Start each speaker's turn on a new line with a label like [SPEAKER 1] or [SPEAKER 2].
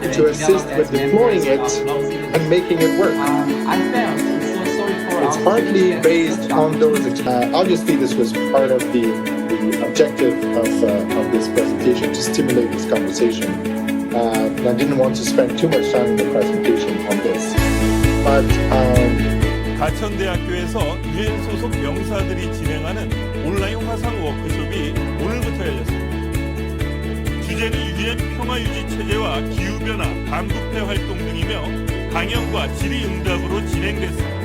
[SPEAKER 1] to assist with deploying it and making it work. It's partly based on those. Obviously, this was part of the objective of this presentation, to stimulate this conversation. And I didn't want to spend too much time in the presentation on this. But
[SPEAKER 2] 가천대학교에서 UN 소속 명사들이 진행하는 온라인 화상 워크숍이 오늘부터 열렸습니다. 주제는 UN 평화유지 체제와 기후변화, 반부패 활동 등이며 강연과 질의응답으로 진행됐습니다.